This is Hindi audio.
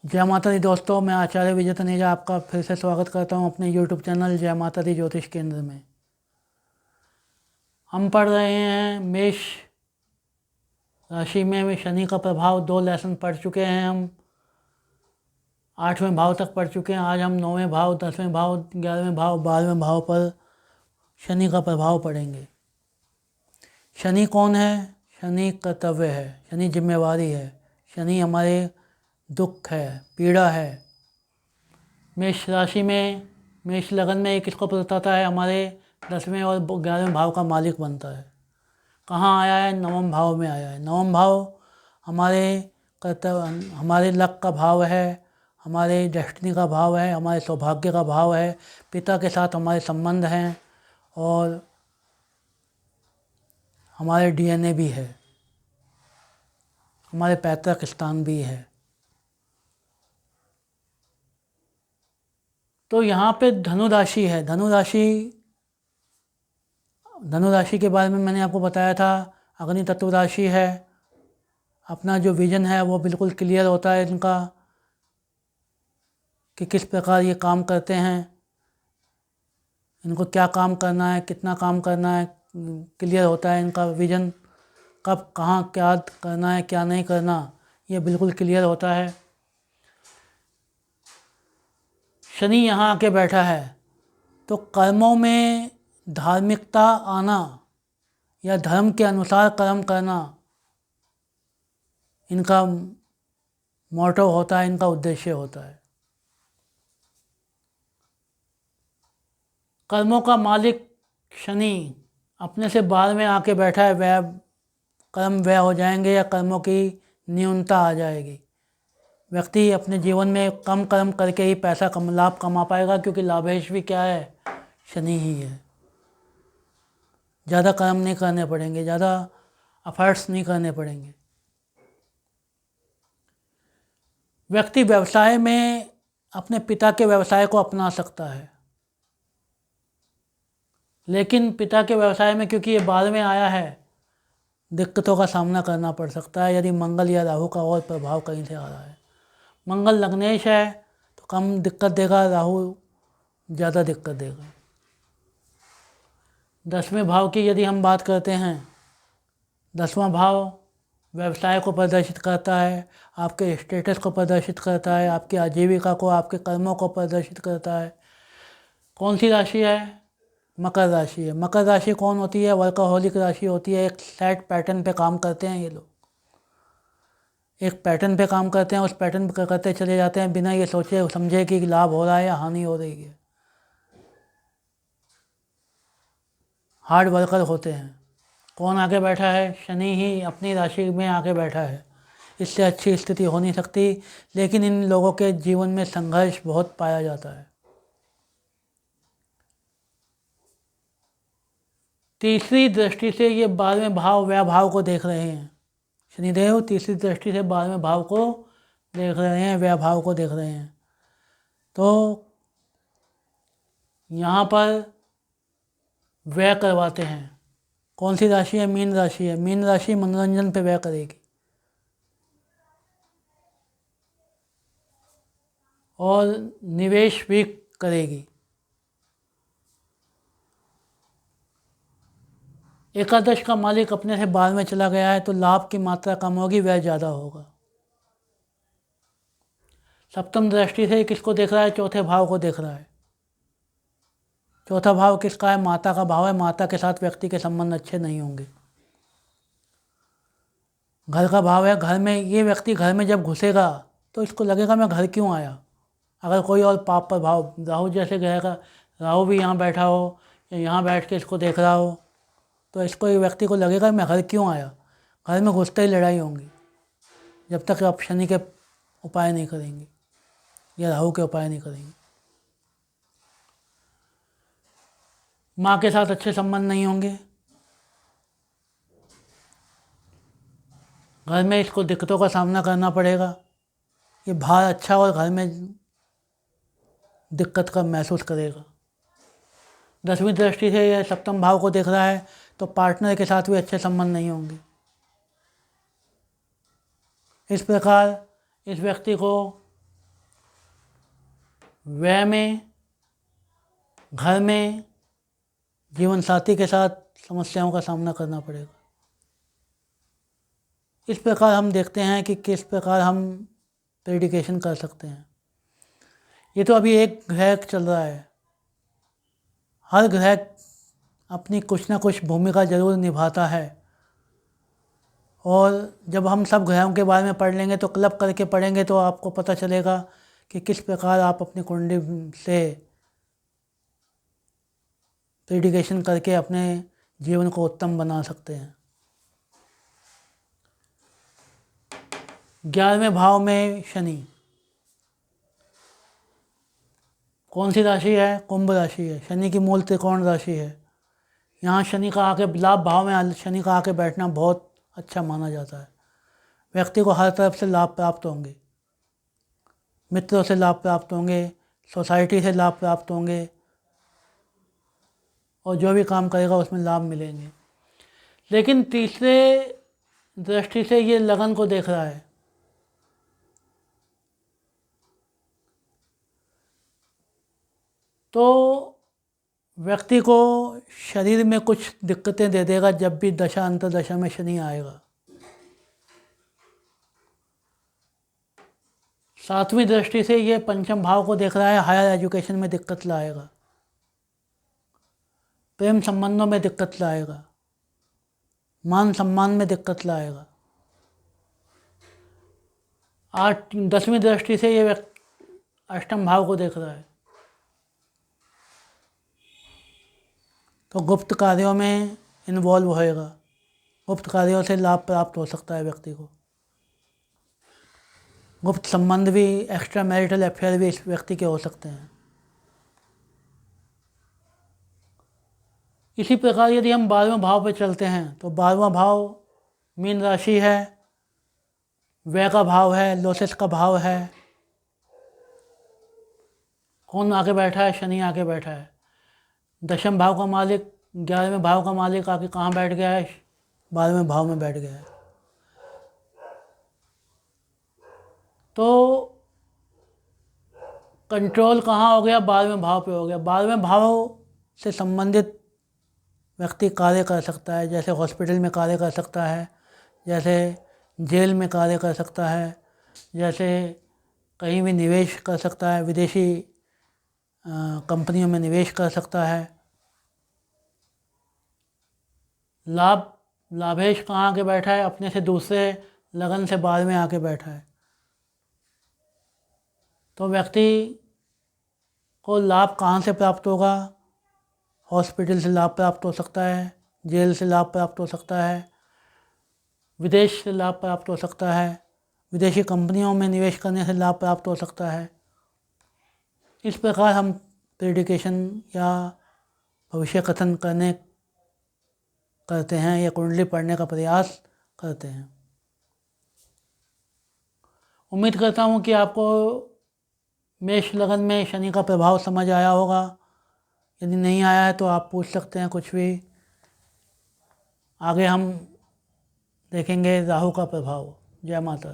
जय माता दी दोस्तों, मैं आचार्य विजय तनेजा आपका फिर से स्वागत करता हूं अपने यूट्यूब चैनल जय माता दी ज्योतिष केंद्र में। हम पढ़ रहे हैं मेष राशि में शनि का प्रभाव। 2 लेसन पढ़ चुके हैं हम, 8वें भाव तक पढ़ चुके हैं। आज हम 9वें भाव, 10वें भाव, 11वें भाव, 12वें भाव पर शनि का प्रभाव पढ़ेंगे। शनि कौन है? शनि कर्तव्य है, शनि जिम्मेवारी है, शनि हमारे दुख है, पीड़ा है। मेष राशि में, मेष लगन में एक इसको बताता है, हमारे 10वें और 11वें भाव का मालिक बनता है। कहाँ आया है? 9वें भाव में आया है। 9वां भाव हमारे कर्तव्य, हमारे लक का भाव है, हमारे डेस्टिनी का भाव है, हमारे सौभाग्य का भाव है। पिता के साथ हमारे संबंध हैं और हमारे डीएनए भी है, हमारे पैतृक स्थान भी है। तो यहाँ पे धनु राशि है। धनु राशि के बारे में मैंने आपको बताया था। अग्नि तत्व राशि है। अपना जो विजन है वो बिल्कुल क्लियर होता है इनका, कि किस प्रकार ये काम करते हैं, इनको क्या काम करना है, कितना काम करना है, क्लियर होता है इनका विजन। कब कहाँ क्या करना है, क्या नहीं करना, ये बिल्कुल क्लियर होता है। शनि यहाँ आके बैठा है तो कर्मों में धार्मिकता आना या धर्म के अनुसार कर्म करना इनका मोटो होता है, इनका उद्देश्य होता है। कर्मों का मालिक शनि अपने से बाद में आके बैठा है। व्यय, कर्म व्यय हो जाएंगे या कर्मों की न्यूनता आ जाएगी। व्यक्ति अपने जीवन में कम कर्म करके ही पैसा लाभ कमा पाएगा, क्योंकि लाभेश भी क्या है? शनि ही है। ज़्यादा कर्म नहीं करने पड़ेंगे, ज़्यादा एफर्ट्स नहीं करने पड़ेंगे। व्यक्ति व्यवसाय में अपने पिता के व्यवसाय को अपना सकता है, लेकिन पिता के व्यवसाय में क्योंकि ये बाद में आया है, दिक्कतों का सामना करना पड़ सकता है यदि मंगल या राहु का और प्रभाव कहीं से आ रहा है। मंगल लग्नेश है तो कम दिक्कत देगा, राहु ज़्यादा दिक्कत देगा। 10वें भाव की यदि हम बात करते हैं, 10वां भाव व्यवसाय को प्रदर्शित करता है, आपके स्टेटस को प्रदर्शित करता है, आपकी आजीविका को, आपके कर्मों को प्रदर्शित करता है। कौन सी राशि है? मकर राशि है। मकर राशि कौन होती है? वर्कहोलिक राशि होती है। एक सेट पैटर्न पे काम करते हैं ये लोग, एक पैटर्न पे काम करते हैं, उस पैटर्न पे करते चले जाते हैं बिना ये सोचे समझे कि लाभ हो रहा है या हानि हो रही है। हार्ड वर्कर होते हैं। कौन आके बैठा है? शनि ही अपनी राशि में आके बैठा है। इससे अच्छी स्थिति हो नहीं सकती, लेकिन इन लोगों के जीवन में संघर्ष बहुत पाया जाता है। तीसरी दृष्टि से ये 12वें भाव व्यय भाव को देख रहे हैं। शनिदेव तीसरी दृष्टि से 12वें भाव को देख रहे हैं, व्यय भाव को देख रहे हैं। तो यहाँ पर व्यय करवाते हैं। कौन सी राशि है? मीन राशि है। मीन राशि मनोरंजन पे व्यय करेगी और निवेश भी करेगी। एकादश का मालिक अपने से बाद में चला गया है तो लाभ की मात्रा कम होगी, व्यय ज़्यादा होगा। सप्तम दृष्टि से किसको देख रहा है? चौथे भाव को देख रहा है। चौथा भाव किसका है? माता का भाव है। माता के साथ व्यक्ति के संबंध अच्छे नहीं होंगे। घर का भाव है। घर में ये व्यक्ति घर में जब घुसेगा तो इसको लगेगा मैं घर क्यों आया। अगर कोई और पाप पर भाव, राहु जैसे ग्रह का, राहु भी यहाँ बैठा हो या यहाँ बैठ के इसको देख रहा हो, तो इसको, ये व्यक्ति को लगेगा मैं घर क्यों आया। घर में घुसते ही लड़ाई होंगी, जब तक आप शनि के उपाय नहीं करेंगे या राहु के उपाय नहीं करेंगे। माँ के साथ अच्छे संबंध नहीं होंगे। घर में इसको दिक्कतों का सामना करना पड़ेगा। ये बाहर अच्छा और घर में दिक्कत का महसूस करेगा। 10वीं दृष्टि से यह सप्तम भाव को देख रहा है तो पार्टनर के साथ भी अच्छे संबंध नहीं होंगे। इस प्रकार इस व्यक्ति को व्यय में, घर में, जीवन साथी के साथ समस्याओं का सामना करना पड़ेगा। इस प्रकार हम देखते हैं कि किस प्रकार हम प्रेडिकेशन कर सकते हैं। ये तो अभी एक ग्रह चल रहा है, हर ग्रह अपनी कुछ ना कुछ भूमिका ज़रूर निभाता है, और जब हम सब ग्रहों के बारे में पढ़ लेंगे तो क्लब करके पढ़ेंगे तो आपको पता चलेगा कि किस प्रकार आप अपनी कुंडली से प्रेडिकेशन करके अपने जीवन को उत्तम बना सकते हैं। 11वें भाव में शनि, कौन सी राशि है? कुंभ राशि है। शनि की मूल त्रिकोण राशि है। यहाँ शनि का आके लाभ भाव में शनि का आके बैठना बहुत अच्छा माना जाता है। व्यक्ति को हर तरफ से लाभ प्राप्त होंगे, मित्रों से लाभ प्राप्त होंगे, सोसाइटी से लाभ प्राप्त होंगे, और जो भी काम करेगा उसमें लाभ मिलेंगे। लेकिन तीसरे दृष्टि से ये लगन को देख रहा है, तो व्यक्ति को शरीर में कुछ दिक्कतें दे देगा जब भी दशा अंतर्दशा में शनि आएगा। 7वीं दृष्टि से ये पंचम भाव को देख रहा है, हायर एजुकेशन में दिक्कत लाएगा, प्रेम संबंधों में दिक्कत लाएगा, मान सम्मान में दिक्कत लाएगा। 10वीं दृष्टि से ये अष्टम भाव को देख रहा है, तो गुप्त कार्यों में इन्वॉल्व होएगा, गुप्त कार्यों से लाभ प्राप्त हो सकता है व्यक्ति को। गुप्त संबंध भी, एक्स्ट्रा मैरिटल अफेयर भी इस व्यक्ति के हो सकते हैं। इसी प्रकार यदि हम 12वें भाव पर चलते हैं तो 12वां भाव मीन राशि है, व्यय का भाव है, लॉसेस का भाव है। कौन आके बैठा है? शनि आके बैठा है। दशम भाव का मालिक, 11वें भाव का मालिक आके कहाँ बैठ गया है? 12वें भाव में बैठ गया है। तो कंट्रोल कहाँ हो गया? 12वें भाव पे हो गया। 12वें भाव से संबंधित व्यक्ति कार्य कर सकता है, जैसे हॉस्पिटल में कार्य कर सकता है, जैसे जेल में कार्य कर सकता है, जैसे कहीं भी निवेश कर सकता है, विदेशी कंपनियों में निवेश कर सकता है। लाभेश कहाँ आके बैठा है? अपने से दूसरे लगन से 12वें आके बैठा है। तो व्यक्ति को लाभ कहाँ से प्राप्त होगा? हॉस्पिटल से लाभ प्राप्त हो सकता है, जेल से लाभ प्राप्त हो सकता है, विदेश से लाभ प्राप्त हो सकता है, विदेशी कंपनियों में निवेश करने से लाभ प्राप्त हो सकता है। इस प्रकार हम प्रेडिकेशन या भविष्य कथन करते हैं या कुंडली पढ़ने का प्रयास करते हैं। उम्मीद करता हूँ कि आपको मेष लगन में शनि का प्रभाव समझ आया होगा। यदि नहीं आया है तो आप पूछ सकते हैं कुछ भी। आगे हम देखेंगे राहु का प्रभाव। जय माता दी।